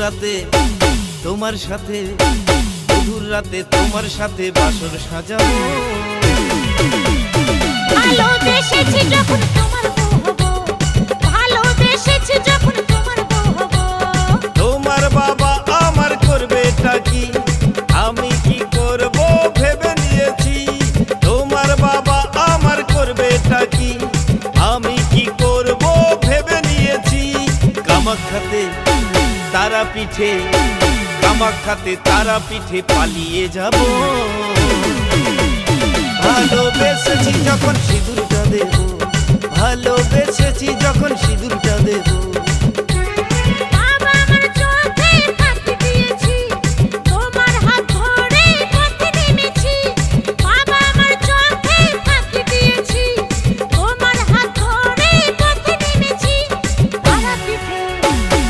রাতে তোমার সাথে, মধুর রাতে তোমার সাথে বাসর সাজাবো। ভালোবেসেছি যখন তোমার বউ হবো, ভালোবেসেছি যখন তোমার বউ হবো। তোমার বাবা আমার করবে কি, আমি কি করব ভেবে নিয়েছি। তোমার বাবা আমার করবে কি, আমি কি করব ভেবে নিয়েছি। কামাখ্যাতে তারা পিঠে, কামাখ্যাতে তারা পিঠে পালিয়ে যাব। ভালোবেসেছি যখন সিঁদুরটা দেব, ভালোবেসেছি যখন সিঁদুরটা দেব।